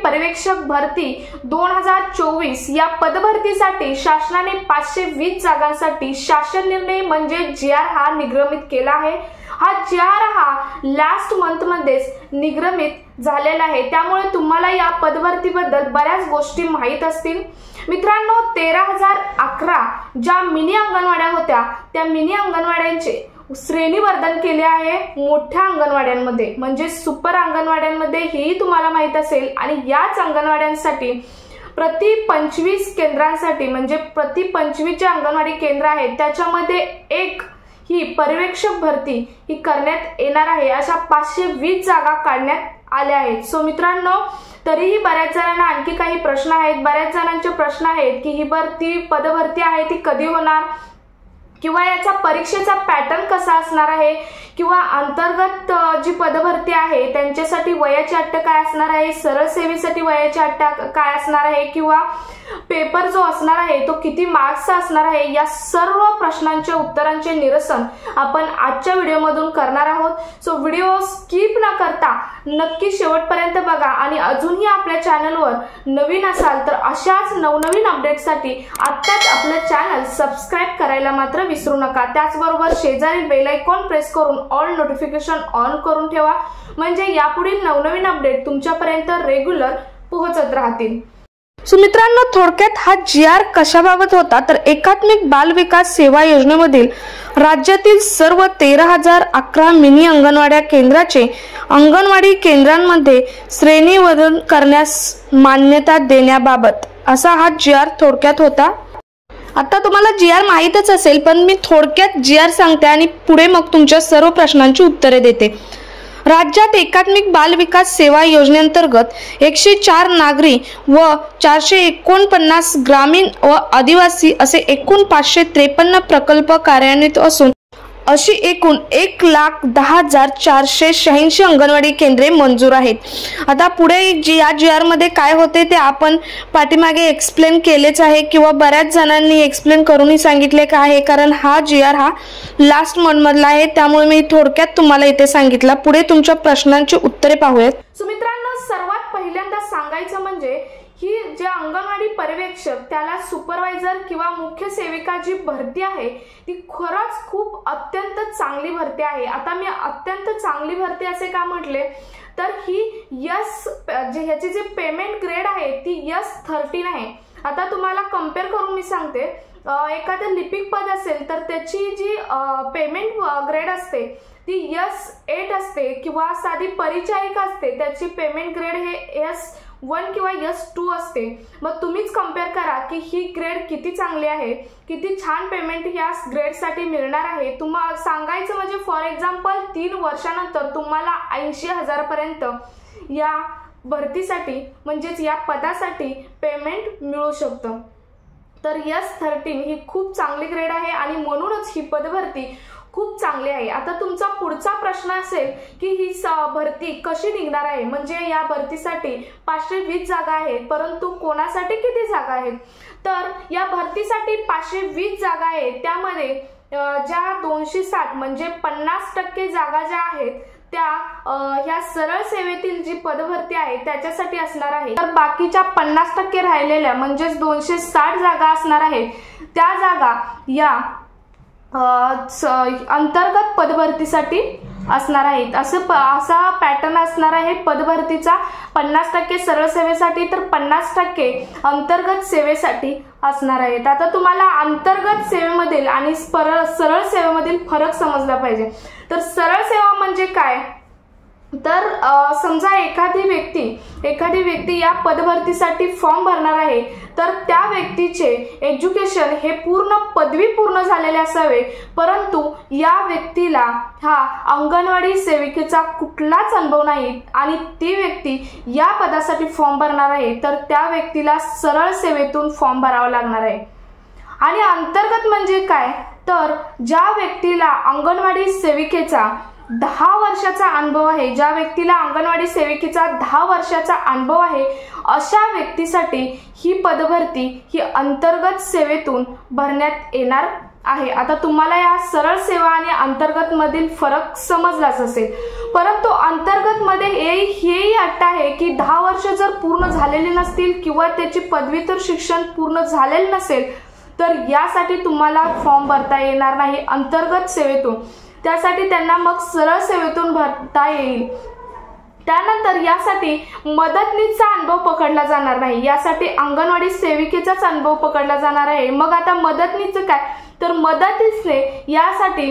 पर्यवेक्षक भरती 2024 या पदभरतीसाठी शासनाने 520 जागांसाठी शासन निर्णय म्हणजे GR हा निर्गमित केला आहे। हा GR हा लास्ट मंथ मध्येच निर्गमित झालेला आहे, त्यामुळे तुम्हाला या पदभरतीबद्दल बऱ्याच गोष्टी माहित असतील। मित्रांनो, 13,011 ज्या मिनी अंगणवाड्या होत्या त्या मिनी अंगणवाड्यांचे श्रेणीवर्धन केले आहे मोठ्या अंगणवाड्यांमध्ये म्हणजे सुपर अंगणवाड्यांमध्ये, हेही तुम्हाला माहित असेल। आणि याच अंगणवाड्यांसाठी प्रति 25 केंद्रांसाठी म्हणजे प्रति 25 जे अंगणवाडी केंद्र आहेत त्याच्यामध्ये एक ही पर्यवेक्षक भरती ही करण्यात येणार आहे। अशा 520 जागा काढण्यात आल्या आहेत। सो मित्रांनो, तरीही बऱ्याच जणांना आणखी काही प्रश्न आहेत। बऱ्याच जणांचे प्रश्न आहेत की ही भरती पदभरती आहे ती कधी होणार, किंवा याचा परीक्षेचा पॅटर्न कसा असणार आहे, किंवा अंतर्गत जी पदभरती आहे त्यांच्यासाठी वयाची अट काय असणार आहे, सरळ सेवेसाठी वयाची अट काय असणार आहे, किंवा पेपर जो असणार आहे तो किती मार्क्सचा असणार आहे, या सर्व प्रश्नांच्या उत्तरांचे निरसन आपण आजच्या व्हिडिओमधून करणार आहोत। सो व्हिडिओ स्किप न करता नक्की शेवटपर्यंत बघा आणि अजूनही आपल्या चॅनलवर नवीन असाल तर अशाच नवनवीन अपडेट्ससाठी आत्ताच आपलं चॅनल सबस्क्राइब करायला मात्र विसरू नका। त्याचबरोबर शेजारील बेल आयकॉन प्रेस करून ऑल नोटिफिकेशन ऑन करून ठेवा, म्हणजे यापुढील नवनवीन अपडेट तुमच्यापर्यंत रेग्युलर पोहोचत राहतील। सो मित्रांनो, थोडक्यात हा GR कशाबाबत होता तर एकात्मिक बाल विकास सेवा योजनेमधील राज्यातील सर्व 13,011 मिनी अंगणवाड्या केंद्राचे अंगणवाडी केंद्रांमध्ये श्रेणीवर्धन करण्यास मान्यता देण्याबाबत असा हा GR थोडक्यात होता। आता तुम्हाला GR माहीतच असेल, पण मी थोडक्यात GR सांगते आणि पुढे मग तुमच्या सर्व प्रश्नांची उत्तरे देते। राज्यात एकात्मिक बाल विकास सेवा योजनेअंतर्गत 104 नागरी व 449 ग्रामीण व आदिवासी असे एकूण 553 प्रकल्प कार्यान्वित असून अशी एकूण 1,10,486 अंगणवाडी केंद्रे मंजूर आहेत। आता पुढे या GR मध्ये काय होते ते आपण पाठीमागे एक्सप्लेन केलेच आहे, किंवा बऱ्याच जणांनी एक्सप्लेन करूनही सांगितले का आहे, कारण हा GR हा लास्ट मंथ मधला आहे, त्यामुळे मी थोडक्यात तुम्हाला इथे सांगितलं। पुढे तुमच्या प्रश्नांची उत्तरे पाहूयात। सो मित्रांनो, सर्वात पहिल्यांदा सांगायचं म्हणजे ही जे अंगणवाडी पर्यवेक्षक त्याला सुपरवायझर किंवा मुख्य सेविका जी भरती आहे ती खरंच खूप अत्यंत चांगली भरती आहे। आता मी अत्यंत चांगली भरती असे का म्हटले तर ही ह्याची जे पेमेंट ग्रेड आहे ती S13 आहे। आता तुम्हाला कंपेअर करून मी सांगते, एखादं लिपिक पद असेल तर त्याची जी पेमेंट ग्रेड असते ती S8 असते, किंवा साधी परिचारिका असते त्याची पेमेंट ग्रेड हे S1 किंवा S2 असते। मग तुम्हीच कंपेअर करा की ही ग्रेड किती चांगली आहे, किती छान पेमेंट या ग्रेडसाठी मिळणार आहे। तुम्हाला सांगायचं म्हणजे फॉर एक्झाम्पल 3 वर्षानंतर तुम्हाला 80,000 पर्यंत या भरतीसाठी म्हणजेच या पदासाठी पेमेंट मिळू शकतं। तर S13 ही खूप चांगली ग्रेड आहे आणि म्हणूनच ही पदभरती खूप चांगली आहे। आता तुमचा पुढचा प्रश्न असेल की ही भरती कशी निघणार आहे, म्हणजे या भरतीसाठी 520 जागा आहेत, परंतु कोणासाठी किती जागा आहेत तर या भरतीसाठी 520 जागा आहेत, त्यामध्ये ज्या 260 म्हणजे 50% जागा ज्या आहेत त्या ह्या सरळ सेवेतील जी पदभरती आहे त्याच्यासाठी असणार आहे। तर बाकीच्या 50% राहिलेल्या म्हणजे 260 जागा असणार आहेत त्या जागा या अंतर्गत पदभरतीसाठी असणार आहेत। असा पॅटर्न असणार आहे पदभरतीचा, 50% सरळ सेवेसाठी तर 50% अंतर्गत सेवेसाठी असणार आहेत। आता तुम्हाला अंतर्गत सेवेमधील आणि सरळ सेवेमधील फरक समजला पाहिजे। तर सरळ सेवा म्हणजे काय तर समजा एखादी व्यक्ती या पदभरतीसाठी फॉर्म भरणार आहे तर त्या व्यक्तीचे एज्युकेशन हे पूर्ण पदवी पूर्ण झालेले असावे, परंतु या व्यक्तीला हा अंगणवाडी सेविकेचा कुठलाच अनुभव नाही आणि ती व्यक्ती या पदासाठी फॉर्म भरणार आहे तर त्या व्यक्तीला सरळ सेवेतून फॉर्म भरावा लागणार आहे। आणि अंतर्गत म्हणजे काय तर ज्या व्यक्तीला अंगणवाडी सेविकेचा 10 वर्षाचा अनुभव आहे, ज्या व्यक्तीला अंगणवाडी सेविकेचा 10 वर्षाचा अनुभव आहे अशा व्यक्तीसाठी ही पदभरती ही अंतर्गत सेवेतून भरण्यात येणार आहे। आता तुम्हाला या सरळ सेवा आणि अंतर्गत मधील फरक समजलाच असेल, परंतु अंतर्गत मध्ये हेही अट आहे की 10 वर्ष जर पूर्ण झालेली नसतील किंवा त्याची पदव्युत्तर शिक्षण पूर्ण झालेले नसेल तर यासाठी तुम्हाला फॉर्म भरता येणार नाही अंतर्गत सेवेतून। त्यासाठी त्यांना मग सरळ सेवेतून भरता येईल। त्यानंतर यासाठी मदतनीसचा अनुभव पकडला जाणार नाही, यासाठी अंगणवाडी सेविकेचाच अनुभव पकडला जाणार आहे। मग आता मदतनीसचं काय, तर मदतनीसने यासाठी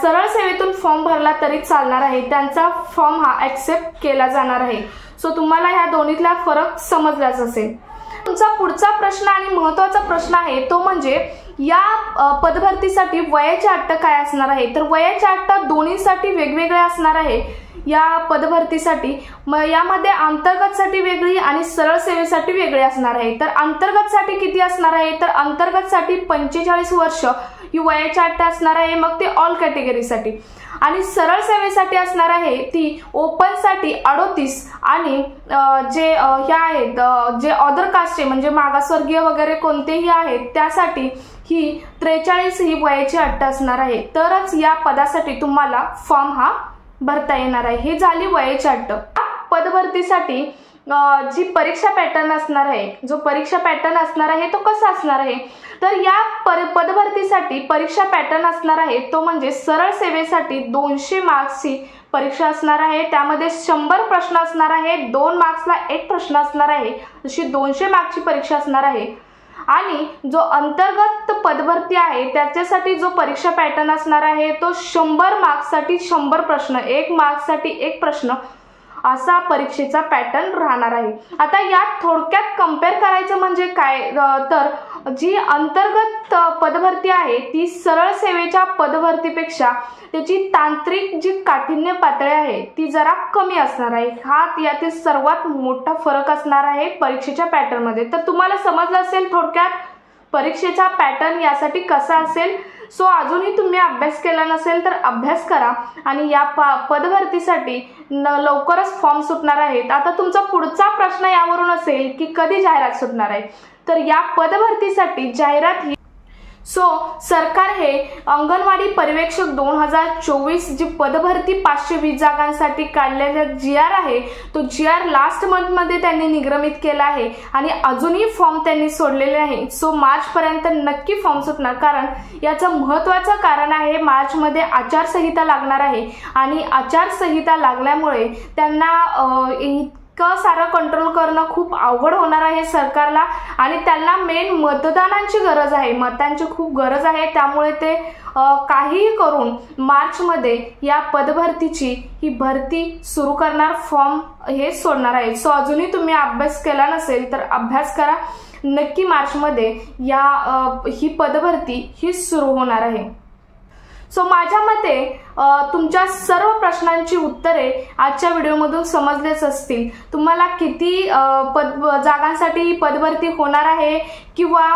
सरळ सेवेतून फॉर्म भरला तरी चालणार आहे, त्यांचा फॉर्म हा ऍक्सेप्ट केला जाणार आहे। सो तुम्हाला ह्या दोन्हीतला फरक समजलाच असेल। तुमचा पुढचा प्रश्न आणि महत्त्वाचा प्रश्न आहे तो म्हणजे या पदभरतीसाठी वयाची अट काय असणार आहे। तर वयाची अट दोन्हीसाठी वेगवेगळे असणार आहे या पदभरतीसाठी। यामध्ये अंतर्गतसाठी वेगळी आणि सरळ सेवेसाठी वेगळी असणार आहे। तर अंतर्गतसाठी किती असणार आहे, तर अंतर्गतसाठी 45 वर्ष ही वयाची अट असणार आहे, मग ते ऑल कॅटेगरीसाठी। आणि सरळ सेवेसाठी असणार आहे ती ओपन साठी 38 आणि जे ह्या आहेत जे अदर कास्टचे म्हणजे मागासवर्गीय वगैरे कोणतेही आहेत त्यासाठी ही 43 ही वयाची अट असणार आहे, तरच या पदासाठी तुम्हाला फॉर्म हा भरता येणार आहे। ही झाली वयाची अट। पदभरतीसाठी जी परीक्षा पॅटर्न असणार आहे, जो परीक्षा पॅटर्न असणार आहे तो कसा असणार आहे, तर या पदभरतीसाठी परीक्षा पॅटर्न असणार आहे तो म्हणजे सरळ सेवेसाठी 200 मार्क्सची परीक्षा असणार आहे। त्यामध्ये 100 प्रश्न असणार आहे, 2 मार्क्सला 1 प्रश्न असणार आहे, अशी 200 मार्क्सची परीक्षा असणार आहे। आणि जो अंतर्गत पदभरती आहे त्याच्यासाठी जो परीक्षा पॅटर्न असणार आहे तो 100 मार्क्ससाठी 100 प्रश्न, 1 मार्क्ससाठी 1 प्रश्न असा परीक्षेचा पॅटर्न राहणार आहे। आता यात थोडक्यात कंपेअर करायचं म्हणजे काय, तर जी अंतर्गत पदभरती आहे ती सरळ सेवेच्या पदभरतीपेक्षा त्याची तांत्रिक जी काठिण्य पातळी आहे ती जरा कमी असणार आहे। हा यातील सर्वात मोठा फरक असणार आहे परीक्षेच्या पॅटर्न मध्ये। तर तुम्हाला समजलं असेल थोडक्यात परीक्षेचा पॅटर्न यासाठी कसा असेल। सो अजूनही तुम्ही अभ्यास केला नसेल तर अभ्यास करा आणि या पदभरतीसाठी लवकरच फॉर्म सुटणार आहेत। आता तुमचा पुढचा प्रश्न यावरून असेल की कधी जाहिरात सुटणार आहे, तर या पदभरतीसाठी जाहिरात ही सरकार हे अंगणवाडी पर्यवेक्षक 2024 जी पदभरती 520 जागांसाठी काढलेला GR आहे तो GR लास्ट मंथ मध्ये त्यांनी निर्गमित केला आहे आणि अजूनही फॉर्म त्यांनी सोडलेले आहे। सो मार्च पर्यंत नक्की फॉर्म सुटणार, कारण याचं महत्त्वाचं कारण आहे मार्च मध्ये आचारसंहिता लागणार आहे आणि आचारसंहिता लागल्यामुळे त्यांना सारा कंट्रोल करणं खूप अवघड होणार आहे सरकारला आणि त्यांना मेन मतदानांची गरज आहे, मतांची खूप गरज आहे। त्यामुळे ते काहीही करून मार्च मध्ये या पदभरतीची ही भरती सुरू करणार, फॉर्म हे सोडणार आहे। सो अजूनही तुम्ही अभ्यास केला नसेल तर अभ्यास करा, नक्की मार्च मध्ये ही पदभरती ही सुरू होणार आहे। सो माझ्या मते तुमच्या सर्व प्रश्नांची उत्तरे आजच्या व्हिडिओमधून समजलेच असतील। तुम्हाला किती जागांसाठी पदभरती होणार आहे किंवा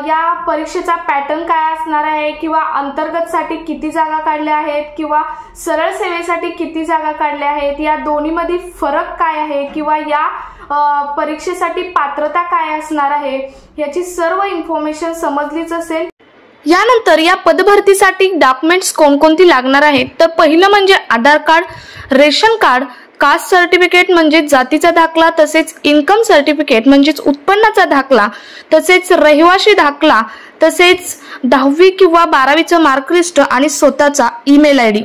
या परीक्षेचा पॅटर्न काय असणार आहे किंवा अंतर्गतसाठी किती जागा काढल्या आहेत किंवा सरळ सेवेसाठी किती जागा काढल्या आहेत, या दोन्हीमध्ये फरक काय आहे किंवा या परीक्षेसाठी पात्रता काय असणार आहे याची सर्व इन्फॉर्मेशन समजलीच असेल। यानंतर या पदभरतीसाठी डॉक्युमेंट्स कोणकोणती लागणार आहेत, तर पहिलं म्हणजे Aadhaar card, ration card, caste certificate म्हणजे जातीचा दाखला, तसेच इन्कम सर्टिफिकेट म्हणजेच उत्पन्नाचा दाखला, तसेच रहिवासी दाखला, तसेच 10वी किंवा 12वीचं मार्कलिस्ट आणि स्वतःचा ईमेल ID।